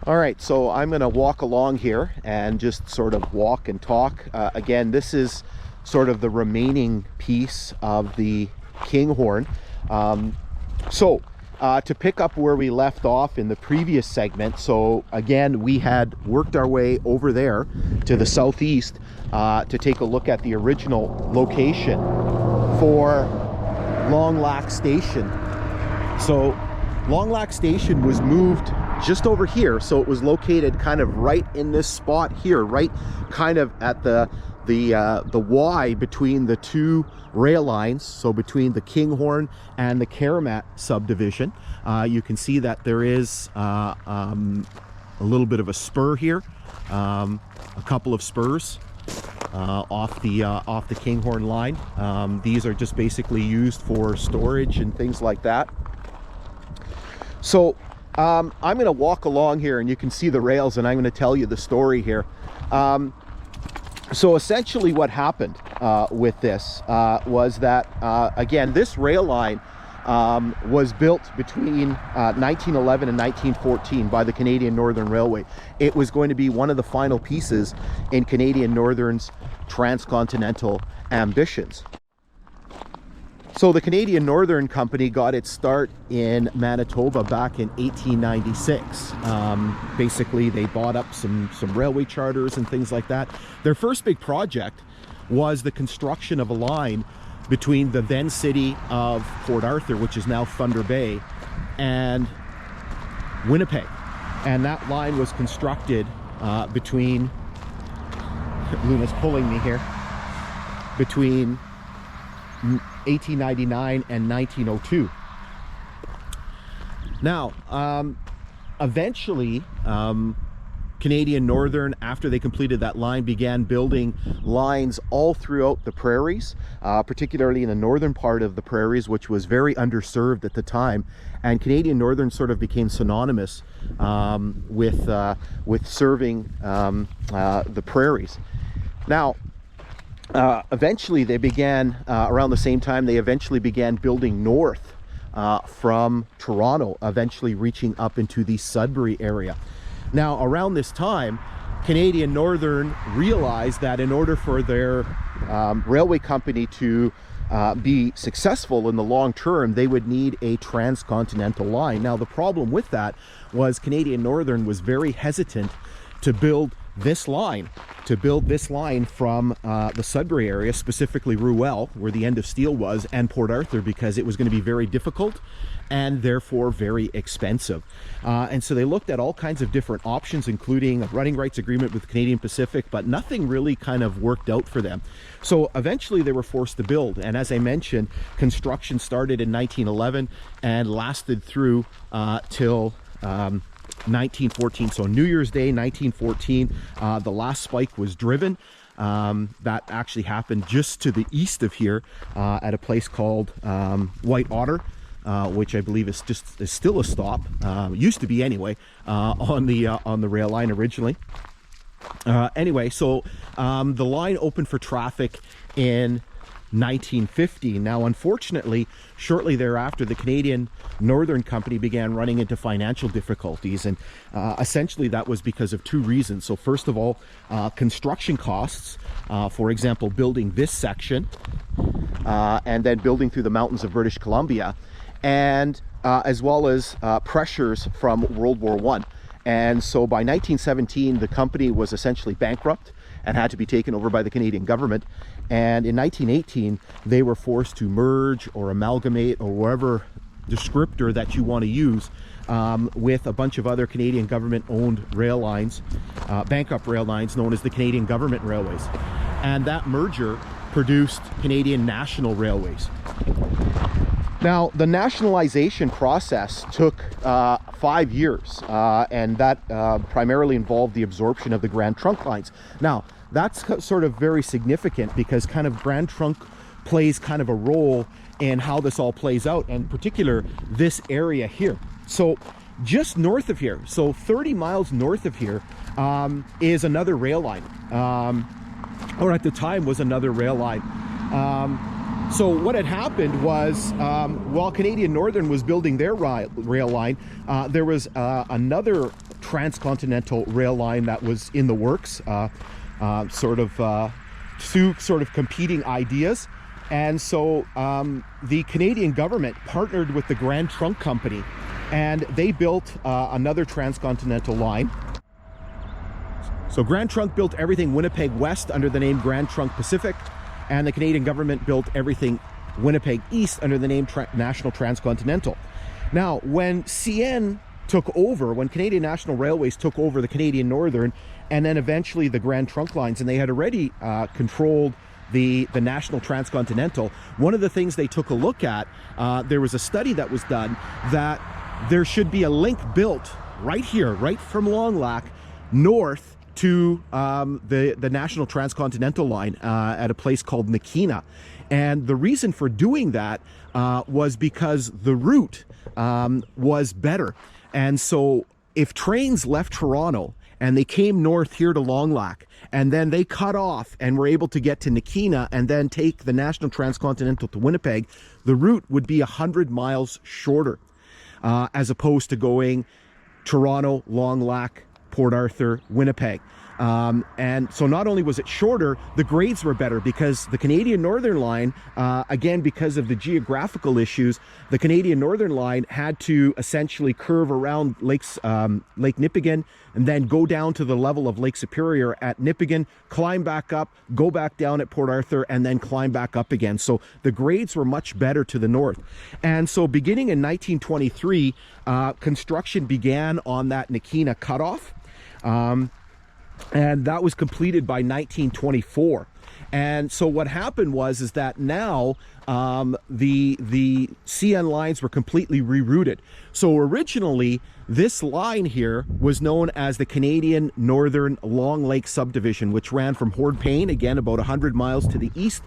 All right, so I'm going to walk along here and just sort of walk and talk. Again, this is sort of the remaining piece of the Kinghorn. To pick up where we left off in the previous segment, so again, we had worked our way over there to the southeast to take a look at the original location for Longlac Station. So Longlac Station was moved just over here, so it was located kind of right in this spot here, right kind of at the Y between the two rail lines, so between the Kinghorn and the Caramat Subdivision. You can see that there is a little bit of a spur here, a couple of spurs off the Kinghorn line. These are just basically used for storage and things like that. So I'm going to walk along here and you can see the rails, and I'm going to tell you the story here. So essentially what happened with this was that, again, this rail line was built between 1911 and 1914 by the Canadian Northern Railway. It was going to be one of the final pieces in Canadian Northern's transcontinental ambitions. So the Canadian Northern Company got its start in Manitoba back in 1896. Basically, they bought up some railway charters and things like that. Their first big project was the construction of a line between the then city of Port Arthur, which is now Thunder Bay, and Winnipeg. And that line was constructed between, Luna's pulling me here, between 1899 and 1902. Now, eventually, Canadian Northern, after they completed that line, began building lines all throughout the prairies, particularly in the northern part of the prairies, which was very underserved at the time. And Canadian Northern sort of became synonymous with serving the prairies. Now, eventually they began, around the same time, they eventually began building north from Toronto, eventually reaching up into the Sudbury area. Now, around this time, Canadian Northern realized that in order for their railway company to be successful in the long term, they would need a transcontinental line. Now, the problem with that was Canadian Northern was very hesitant to build this line from the Sudbury area, specifically Ruel, where the end of steel was, and Port Arthur, because it was going to be very difficult and therefore very expensive. And so they looked at all kinds of different options, including a running rights agreement with Canadian Pacific, but nothing really kind of worked out for them. So eventually they were forced to build. And as I mentioned, construction started in 1911 and lasted through till 1914. So New Year's Day 1914, the last spike was driven. That actually happened just to the east of here at a place called White Otter, which I believe is still a stop, used to be anyway, on the rail line originally. Anyway, so the line opened for traffic in 1950. Now, unfortunately, shortly thereafter, the Canadian Northern Company began running into financial difficulties, and essentially that was because of two reasons. So first of all, construction costs, for example, building this section and then building through the mountains of British Columbia, and as well as pressures from World War I. And so by 1917, the company was essentially bankrupt and had to be taken over by the Canadian government. And in 1918, they were forced to merge or amalgamate, or whatever descriptor that you want to use, with a bunch of other Canadian government-owned rail lines, bankrupt rail lines known as the Canadian Government Railways. And that merger produced Canadian National Railways. Now, the nationalization process took 5 years, and that primarily involved the absorption of the Grand Trunk lines. Now, that's sort of very significant because kind of Grand Trunk plays kind of a role in how this all plays out, and in particular, this area here. So just north of here, so 30 miles north of here, is another rail line, or at the time was another rail line. So what had happened was, while Canadian Northern was building their rail line, there was another transcontinental rail line that was in the works, two sort of competing ideas. And so the Canadian government partnered with the Grand Trunk Company, and they built another transcontinental line. So Grand Trunk built everything Winnipeg West under the name Grand Trunk Pacific, and the Canadian government built everything Winnipeg East under the name National Transcontinental. Now, when CN took over, when Canadian National Railways took over the Canadian Northern and then eventually the Grand Trunk lines, and they had already controlled the National Transcontinental, one of the things they took a look at, there was a study that was done that there should be a link built right here, right from Longlac north to the National Transcontinental line at a place called Nakina. And the reason for doing that was because the route was better. And so if trains left Toronto and they came north here to Longlac, and then they cut off and were able to get to Nakina and then take the National Transcontinental to Winnipeg, the route would be 100 miles shorter, as opposed to going Toronto, Longlac, Port Arthur, Winnipeg. And so not only was it shorter, the grades were better because the Canadian Northern Line, again, because of the geographical issues, the Canadian Northern Line had to essentially curve around Lake Nipigon and then go down to the level of Lake Superior at Nipigon, climb back up, go back down at Port Arthur, and then climb back up again. So the grades were much better to the north. And so beginning in 1923, construction began on that Nakina Cutoff. And that was completed by 1924. And so what happened is that now the CN lines were completely rerouted. So originally, this line here was known as the Canadian Northern Longlac Subdivision, which ran from Hornepayne, again about 100 miles to the east,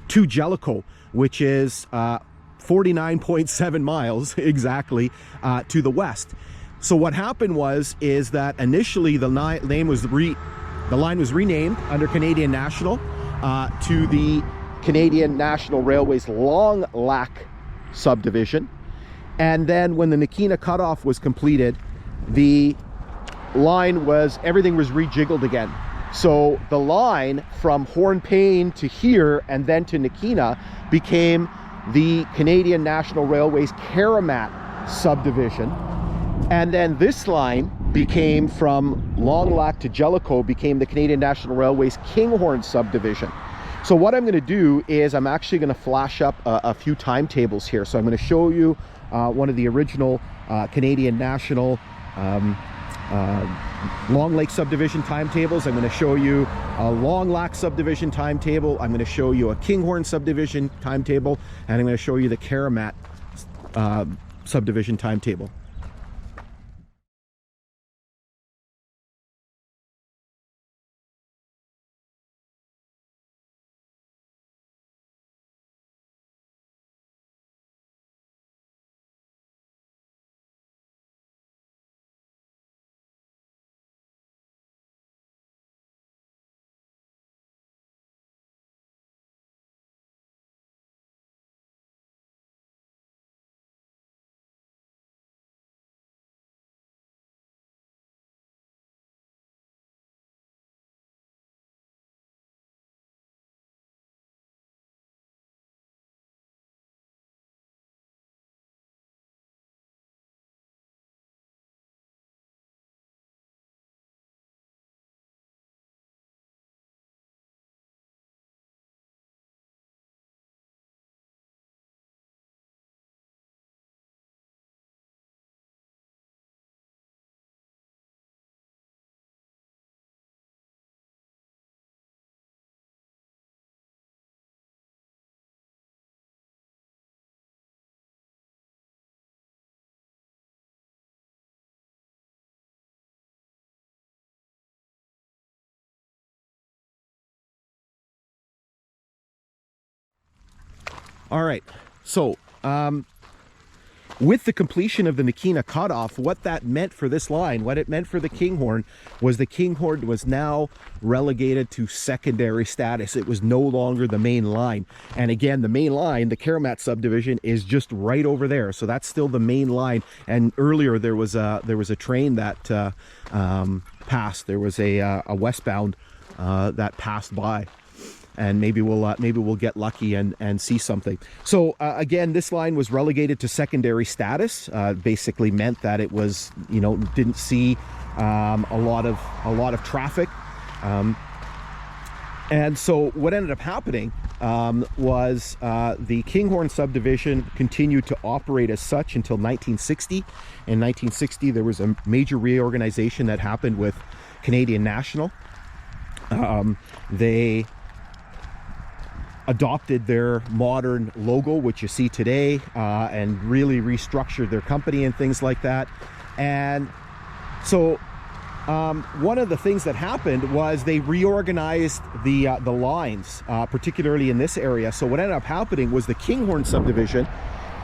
to Jellicoe, which is 49.7 miles exactly to the west. So what happened is that initially the line was renamed under Canadian National to the Canadian National Railways Longlac Subdivision. And then when the Nakina Cutoff was completed, the line everything was rejiggled again. So the line from Hornepayne to here and then to Nakina became the Canadian National Railways Caramat Subdivision. And then this line became from Longlac to Jellicoe, became the Canadian National Railways Kinghorn Subdivision. So what I'm going to do is I'm actually going to flash up a few timetables here. So I'm going to show you one of the original Canadian National Longlac Subdivision timetables. I'm going to show you a Longlac Subdivision timetable. I'm going to show you a Kinghorn Subdivision timetable. And I'm going to show you the Caramat Subdivision timetable. All right, so with the completion of the Nakina Cutoff, what that meant for this line, what it meant for the Kinghorn, was the Kinghorn was now relegated to secondary status. It was no longer the main line. And again, the main line, the Caramat Subdivision, is just right over there. So that's still the main line. And earlier there was a train that passed. There was a westbound that passed by. And maybe we'll get lucky and see something. So again, this line was relegated to secondary status. Basically meant that it was, you know, didn't see a lot of traffic. And so what ended up happening was the Kinghorn Subdivision continued to operate as such until 1960. In 1960, there was a major reorganization that happened with Canadian National. They adopted their modern logo, which you see today, and really restructured their company and things like that. And so one of the things that happened was they reorganized the lines, particularly in this area. So what ended up happening was the Kinghorn Subdivision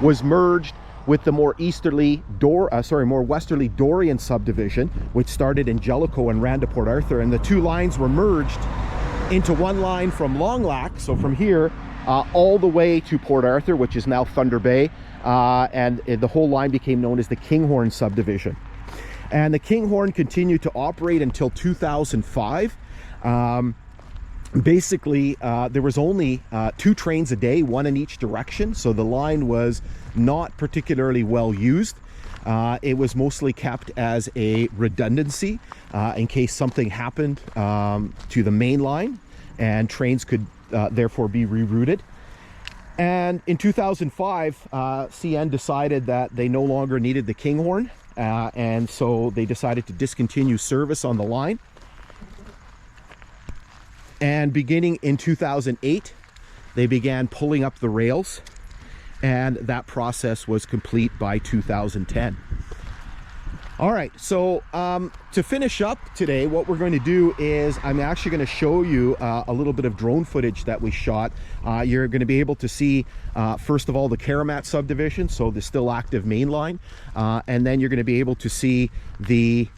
was merged with the more westerly Dorian Subdivision, which started in Jellicoe and ran to Port Arthur, and the two lines were merged into one line from Longlac, so from here all the way to Port Arthur, which is now Thunder Bay, and the whole line became known as the Kinghorn Subdivision. And the Kinghorn continued to operate until 2005. Basically, there was only 2 trains a day, one in each direction, so the line was not particularly well used. It was mostly kept as a redundancy in case something happened to the main line, and trains could therefore be rerouted. And in 2005, CN decided that they no longer needed the Kinghorn, and so they decided to discontinue service on the line. And beginning in 2008, they began pulling up the rails, and that process was complete by 2010. All right, so to finish up today, what we're going to do is I'm actually going to show you a little bit of drone footage that we shot. You're going to be able to see, first of all, the Caramat Subdivision, so the still active main line, and then you're going to be able to see the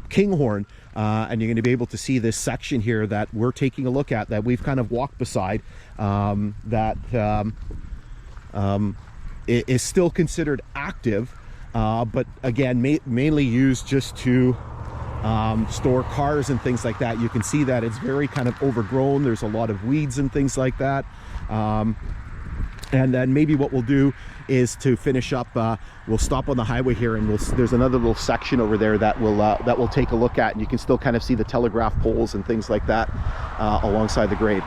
Kinghorn, and you're going to be able to see this section here that we're taking a look at, that we've kind of walked beside, that is still considered active, but again mainly used just to store cars and things like that. You can see that it's very kind of overgrown. There's a lot of weeds and things like that. And then maybe what we'll do is, to finish up, we'll stop on the highway here, and there's another little section over there that we'll take a look at, and you can still kind of see the telegraph poles and things like that alongside the grade.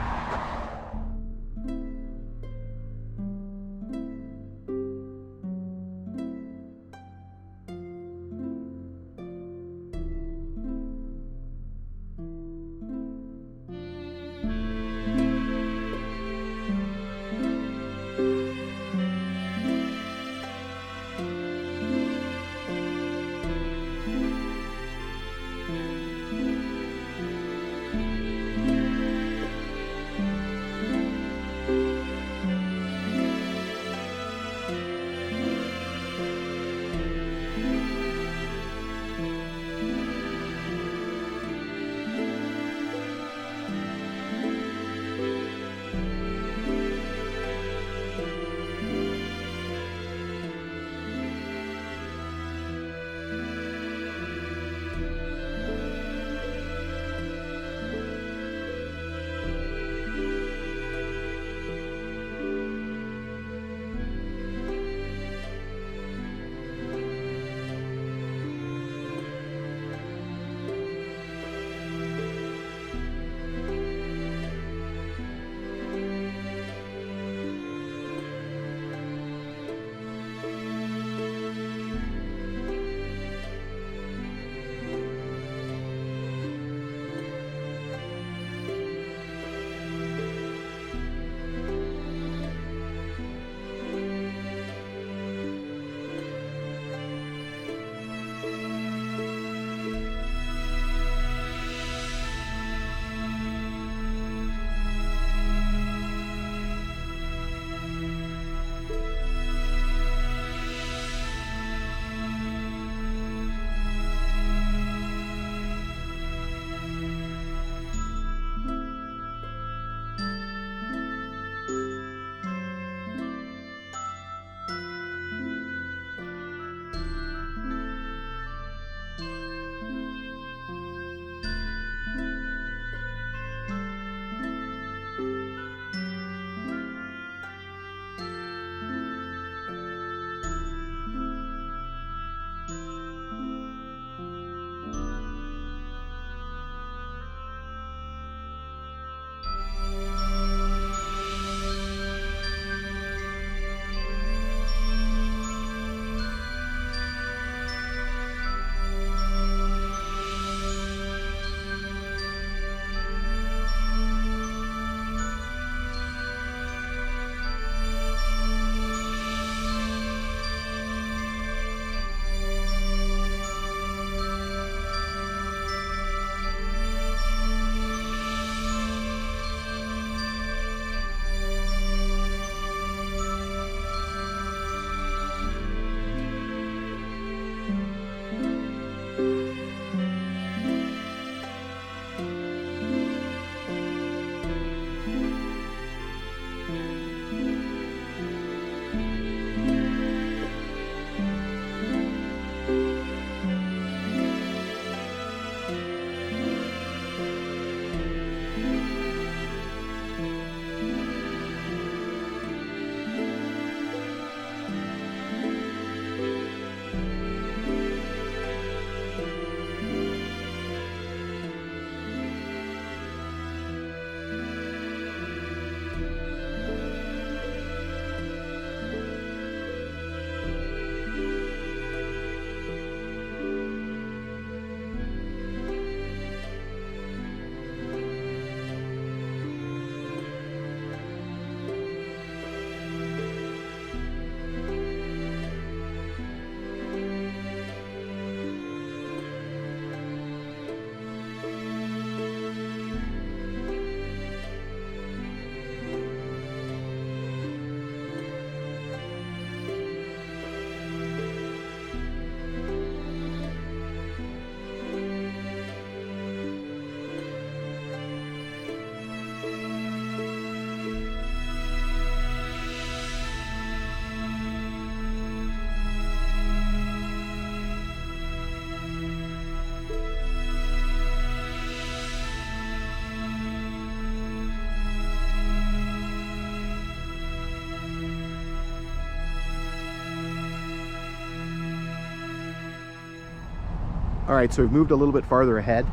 All right, so we've moved a little bit farther ahead.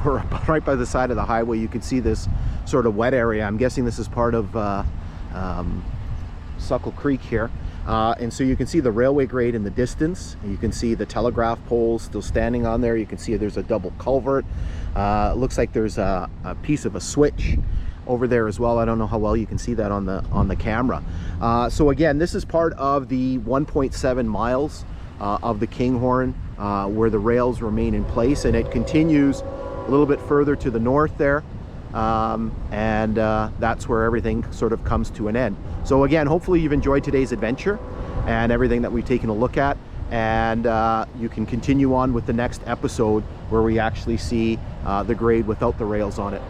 We're right by the side of the highway. You can see this sort of wet area. I'm guessing this is part of Suckle Creek here. And so you can see the railway grade in the distance. You can see the telegraph poles still standing on there. You can see there's a double culvert. It looks like there's a piece of a switch over there as well. I don't know how well you can see that on the camera. So again, this is part of the 1.7 miles of the Kinghorn where the rails remain in place, and it continues a little bit further to the north there. That's where everything sort of comes to an end. So again, hopefully you've enjoyed today's adventure and everything that we've taken a look at, and you can continue on with the next episode where we actually see the grade without the rails on it.